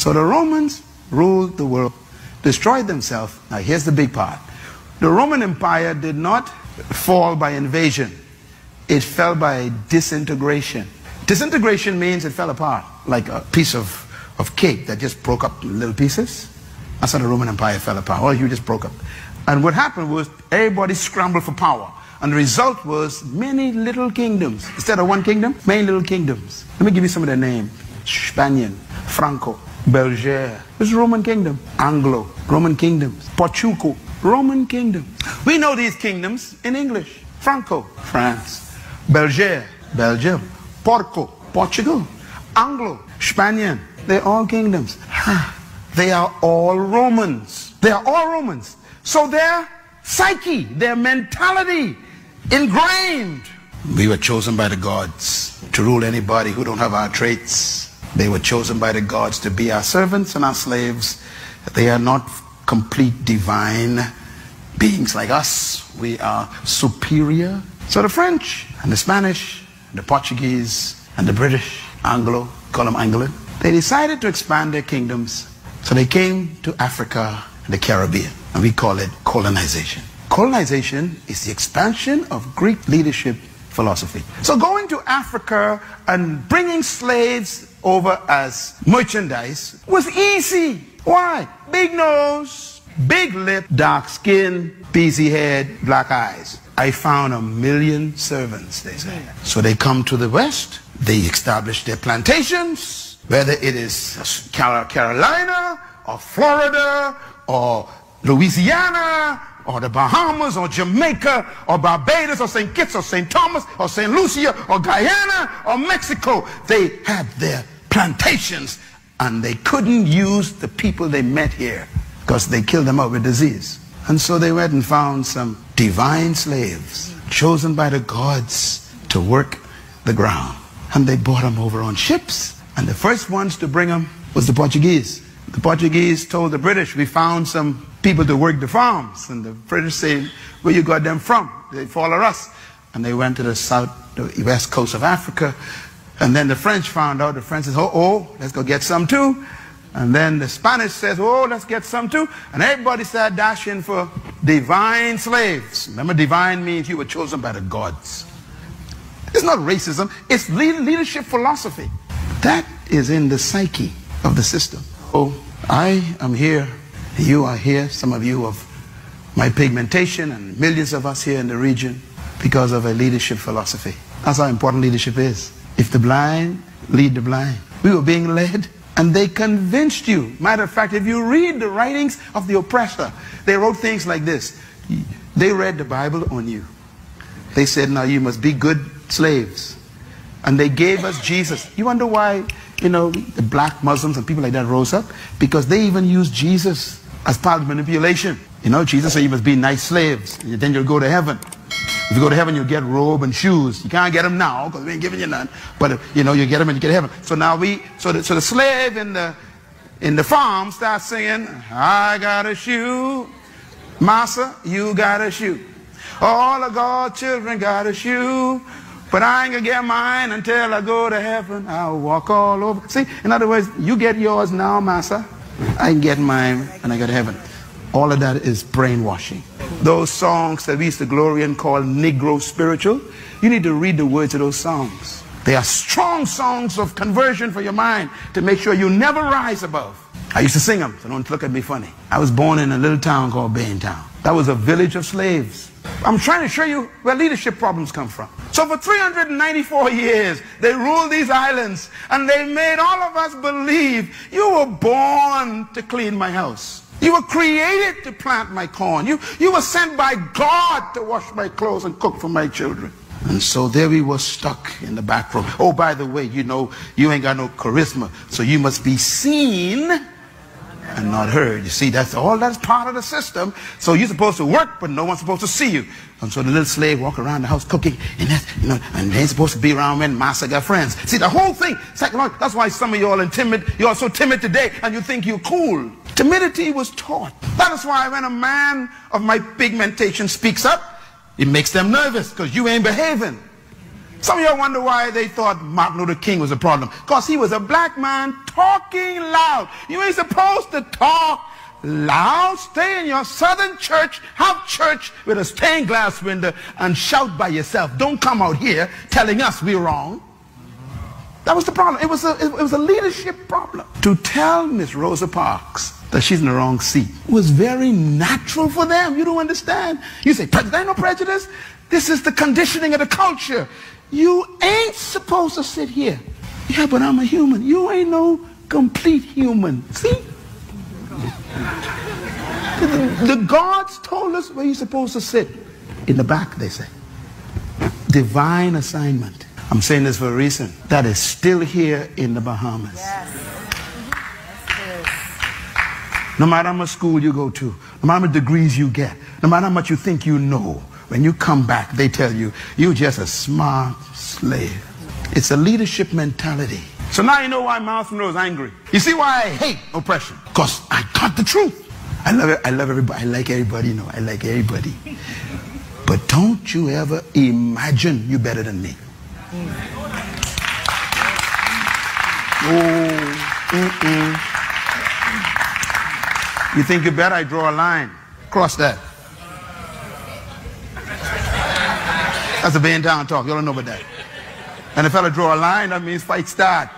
So the Romans ruled the world, destroyed themselves. Now here's the big part. The Roman Empire did not fall by invasion. It fell by disintegration. Disintegration means it fell apart, like a piece of cake that just broke up in little pieces. That's how the Roman Empire fell apart. Well, you just broke up. And what happened was everybody scrambled for power. And the result was many little kingdoms. Instead of one kingdom, many little kingdoms. Let me give you some of their names. Spaniard, Franco, Belgier. This is Roman kingdom. Anglo, Roman kingdoms. Portugal, Roman kingdom. We know these kingdoms in English. Franco, France. Belgier, Belgium. Porco, Portugal. Anglo, Spaniard. They're all kingdoms. They are all Romans. They are all Romans. So their psyche, their mentality, ingrained. We were chosen by the gods to rule anybody who don't have our traits. They were chosen by the gods to be our servants and our slaves. They are not complete divine beings like us. We are superior. So the French and the Spanish, the Portuguese and the British, Anglo, call them Anglo, they decided to expand their kingdoms. So they came to Africa and the Caribbean, and we call it colonization. Colonization is the expansion of Greek leadership philosophy. So going to Africa and bringing slaves over as merchandise was easy. Why? Big nose, big lip, dark skin, busy head, black eyes. I found 1 million servants, they say. So they come to the West, they establish their plantations, whether it is Carolina or Florida or Louisiana or the Bahamas or Jamaica or Barbados or St. Kitts or St. Thomas or St. Lucia or Guyana or Mexico. They had their plantations and they couldn't use the people they met here because they killed them out with disease. And so they went and found some divine slaves chosen by the gods to work the ground. And they brought them over on ships. And the first ones to bring them was the Portuguese. The Portuguese told the British, we found some people to work the farms. And the British said, where you got them from? They follow us. And they went to the west coast of Africa. And then the French found out. The French said, oh, let's go get some too. And then the Spanish says, oh, let's get some too. And everybody started dashing for divine slaves. Remember, divine means you were chosen by the gods. It's not racism. It's leadership philosophy. That is in the psyche of the system. Oh, I am here. You are here. Some of you of my pigmentation and millions of us here in the region because of a leadership philosophy. That's how important leadership is. If the blind lead the blind. We were being led. And they convinced you. Matter of fact, if you read the writings of the oppressor, they wrote things like this. They read the Bible on you. They said, now you must be good slaves. And they gave us Jesus. You wonder why, the black Muslims and people like that rose up? Because they even used Jesus as part of manipulation. Jesus said you must be nice slaves. Then you'll go to heaven. If you go to heaven, you'll get robe and shoes. You can't get them now because we ain't giving you none. But you get them and you get to heaven. So now so the slave in the farm starts singing, I got a shoe, massa, you got a shoe. All of God's children got a shoe, but I ain't gonna get mine until I go to heaven. I'll walk all over. See, in other words, you get yours now, massa. I can get mine when I go to heaven. All of that is brainwashing. Those songs that we used to glory in called Negro spiritual, you need to read the words of those songs. They are strong songs of conversion for your mind to make sure you never rise above. I used to sing them, so don't look at me funny. I was born in a little town called Baintown. That was a village of slaves. I'm trying to show you where leadership problems come from. So for 394 years, they ruled these islands, and they made all of us believe you were born to clean my house. You were created to plant my corn. You were sent by God to wash my clothes and cook for my children. And so there we were stuck in the back room. Oh, by the way, you ain't got no charisma, so you must be seen and not heard. You see, that's part of the system. So you're supposed to work, but no one's supposed to see you. And so the little slave walk around the house cooking, and and they ain't supposed to be around when master got friends. See, the whole thing, psychological. That's why some of you all are timid. You are so timid today, and you think you're cool. Timidity was taught. That is why when a man of my pigmentation speaks up, it makes them nervous because you ain't behaving. Some of y'all wonder why they thought Martin Luther King was a problem. Because he was a black man talking loud. You ain't supposed to talk loud. Stay in your southern church, have church with a stained glass window, and shout by yourself. Don't come out here telling us we're wrong. That was the problem. It was a leadership problem. To tell Miss Rosa Parks that she's in the wrong seat was very natural for them. You don't understand. You say, there ain't no prejudice. This is the conditioning of the culture. You ain't supposed to sit here. Yeah, but I'm a human. You ain't no complete human. See? The gods told us where you're supposed to sit. In the back, they say. Divine assignment. I'm saying this for a reason. That is still here in the Bahamas. Yes. No matter how much school you go to, no matter how many degrees you get, no matter how much you think you know, when you come back, they tell you, you're just a smart slave. It's a leadership mentality. So now you know why Miles Monroe is angry. You see why I hate oppression? Because I got the truth. I love it. I love everybody. I like everybody, you know. I like everybody. But don't you ever imagine you're better than me. You think you're better? I draw a line. Cross that. That's a Van Down talk. You don't know about that. And if a fella draw a line, that means fight start.